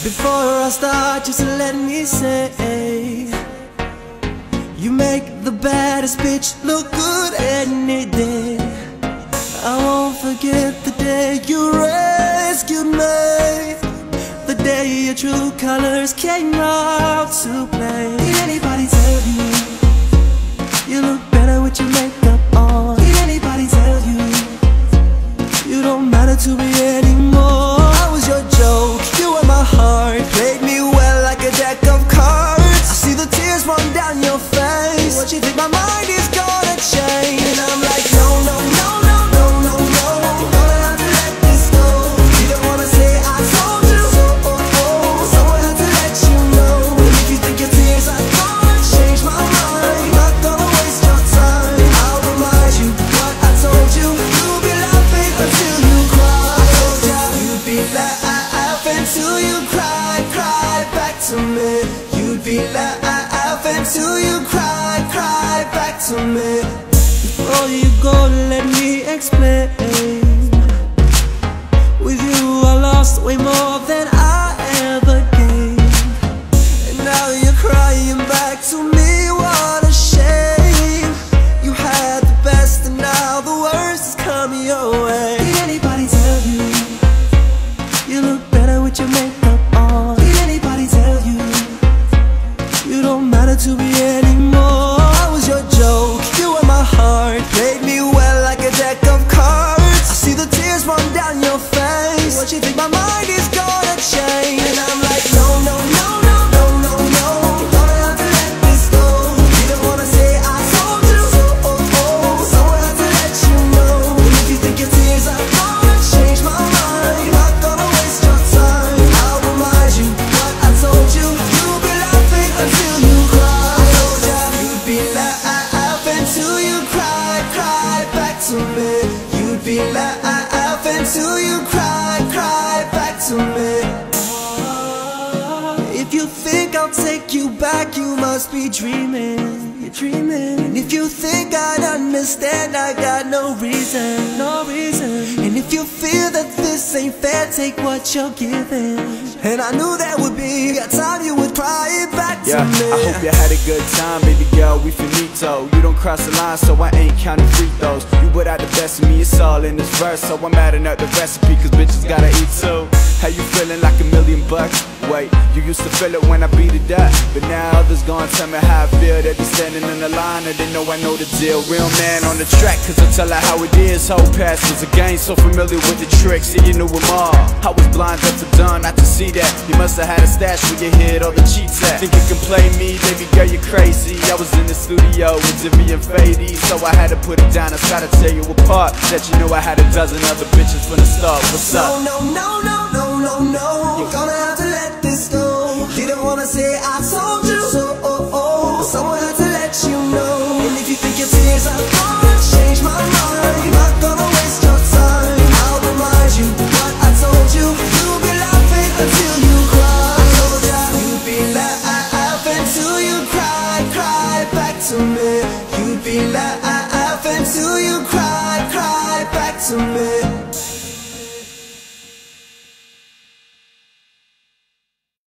Before I start, just let me say, you make the baddest bitch look good any day. I won't forget the day you rescued me, the day your true colors came out to play. Did anybody tell you you look better with your makeup on? Did anybody tell you you don't matter to me anymore? I was your joke, you were my heart, played me well like a deck of cards. I see the tears run down your face. What you think my mind is gonna change? And I'm like, no, no, no, no, no, no, no. You're gonna have to let this go. You don't wanna say I told you so, so I have to let you know. And if you think your tears are gonna change my mind, I'm not gonna waste your time. I'll remind you what I told you. You'll be laughing until you cry. I told ya you'd be laughing till you cry, cry back to me. You'd be laughing till you cry, cry back to me. Before you go, let me explain. With you I lost way more than I ever gained, and now you're crying back to me. What a shame. You had the best and now the worst is coming your way. Did anybody tell you you look better with your makeup on? Did anybody tell you you don't matter to me anymore? I was your joke, you were my heart, played me well like a deck of cards. I see the tears run down your face. What you think my mind is gonna change? And I'm like, no, no, no, no, no, no, no. You're gonna have to let this go. You don't wanna say I told you so, so I have to let you know. And if you think your tears are gonna change my mind, I'm not gonna waste your time. I'll remind you what I told you. You'll be laughing until you cry. I told ya you'd be laughing till you cry, cry back to me. You'd be laughing till you cry, cry back to me. If you think I'll take you back, you must be dreaming. You're dreaming. And if you think I'd understand, I got no reason, no reason. And if you feel that this ain't fair, take what you're giving. And I knew that would be a time you would cry it back to me. I hope you had a good time, baby girl, we finito. You don't cross the line, so I ain't counting free throws. You put out the best of me, it's all in this verse. So I'm adding up the recipe, cause bitches gotta eat too. How you feeling, like $1,000,000? Wait, you used to feel it when I beat it up, but now others gonna tell me how I feel. They be standing in the line and they know I know the deal. Real man on the track, cause I tell her how it is. Whole past was a game, so familiar with the tricks, and you knew them all. I was blind up to done, not to see that. You must have had a stash where you hid all the cheats at. Think you can play me, baby girl, you're crazy. I was in the studio with Jimmy and Fady, so I had to put it down and try to tear you apart. That you know I had a dozen other bitches from the start. What's up? No, no, no, no, no, no, no. You're gonna have to let this go. Didn't wanna say I told you so, someone had to let you know. And if you think your tears are gonna change my mind, I'm not gonna waste your time. I'll remind you what I told you. You'll be laughing until you cry. I told ya you'd be laughing till you cry, cry back to me. You'd be laughing till you cry, cry back to me.